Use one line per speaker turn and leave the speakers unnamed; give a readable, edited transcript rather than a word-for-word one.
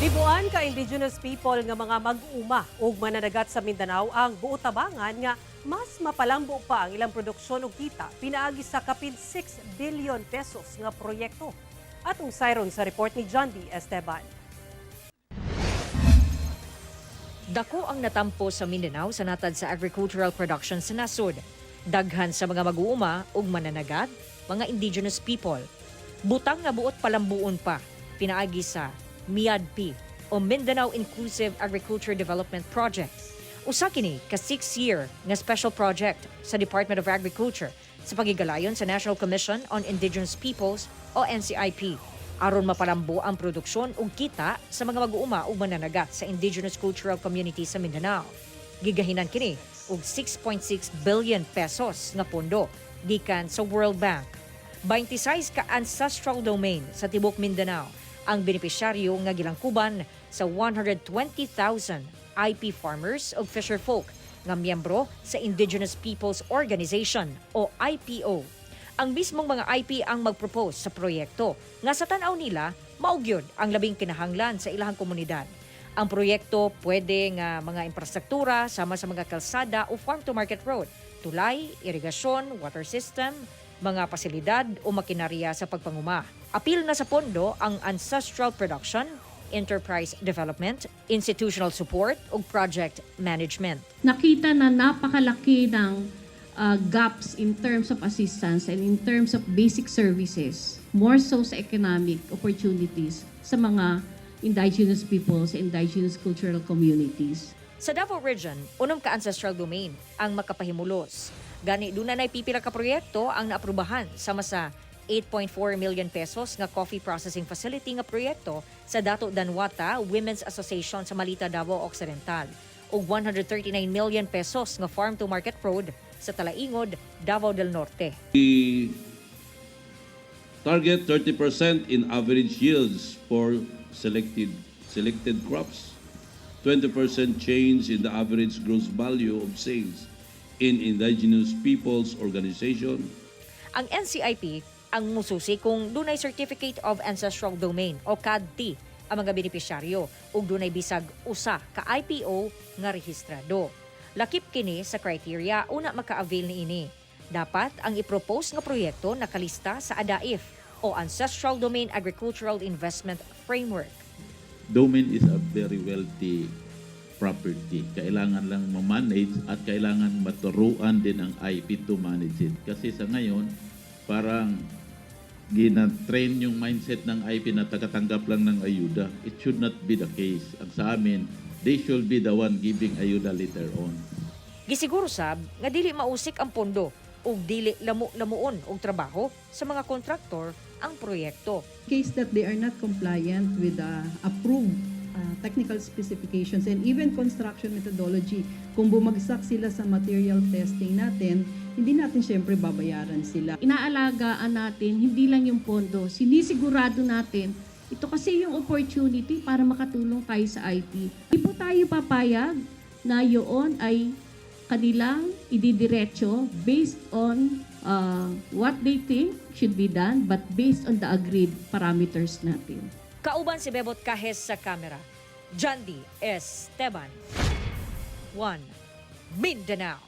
Libuan ka Indigenous people nga mga mag-uuma ug mananagat sa Mindanao ang buot tabangan nga mas mapalambo pa ang ilang produksyon ug kita pinaagi sa kapin 6 billion pesos nga proyekto. Atong sayron sa report ni John D. Esteban.
Dako ang natampo sa Mindanao sa natad sa agricultural production sa nasod. Daghan sa mga mag-uuma ug mananagat, mga Indigenous people. Butang nga buot palambuon pa, pinaagi sa MIADP o Mindanao Inclusive Agriculture Development Projects. Usa kini ka 6-year nga special project sa Department of Agriculture sa pagigalayon sa National Commission on Indigenous Peoples o NCIP aron mapalambo ang produksyon ug kita sa mga mag-uuma ug mananagat sa Indigenous cultural community sa Mindanao. Gigahinan kini og 6.6 billion pesos nga pondo gikan sa World Bank. 26 ka ancestral domain sa tibok Mindanao ang benepisyaryo nga gilangkuban sa 120,000 IP farmers ug fisherfolk nga miyembro sa Indigenous Peoples Organization o IPO. Ang mismong mga IP ang mag-propose sa proyekto nga sa tan-aw nila maugyod ang labing kinahanglan sa ilahang komunidad. Ang proyekto pwede nga mga infrastruktura sama sa mga kalsada o farm-to-market road, tulay, irigasyon, water system, mga pasilidad o makinarya sa pagpanguma. Apil na sa pondo ang ancestral production, enterprise development, institutional support ug project management.
Nakita na napakalaki ng gaps in terms of assistance and in terms of basic services, more so sa economic opportunities sa mga Indigenous peoples, Indigenous cultural communities.
Sa Davao Region, unom ka ancestral domain ang makapahimulos. Gani doon na pipila ka proyekto ang naaprubahan sama sa 8.4 million pesos nga coffee processing facility nga proyekto sa Dato Danwata Women's Association sa Malita, Davao Occidental ug 139 million pesos nga farm to market road sa Talaingod, Davao del Norte.
We target 30% in average yields for selected crops, 20% change in the average gross value of sales in Indigenous Peoples Organization.
Ang NCIP ang mususi kung dunay Certificate of Ancestral Domain o CADT ang mga benepisyaryo ug dunay bisag usa ka IPO nga rehistrado. Lakip kini sa criteria una maka-avail niini. Dapat ang i-propose nga proyekto nakalista sa ADAIF o Ancestral Domain Agricultural Investment Framework.
Domain is a very wealthy property. Kailangan lang ma-manage at kailangan maturuan din ang IP to manage it. Kasi sa ngayon, parang gina-train yung mindset ng IP na tagatanggap lang ng ayuda. It should not be the case. Ang sa amin, they should be the one giving ayuda later on.
Gisiguro sab nga dili mausik ang pondo ug dili lamuon og trabaho sa mga kontraktor ang proyekto.
Case that they are not compliant with approved technical specifications and even construction methodology, kung bumagsak sila sa material testing natin, hindi natin syempre babayaran sila.
Inaalagaan natin hindi lang yung pondo, sinisigurado natin ito kasi yung opportunity para makatulong tayo sa IT. Hindi po tayo papayag na yun ay kanilang ididiretso based on what they think should be done but based on the agreed parameters natin.
Kauban si Bebot Kahes sa kamera. John D. Esteban. 1. Mindanao.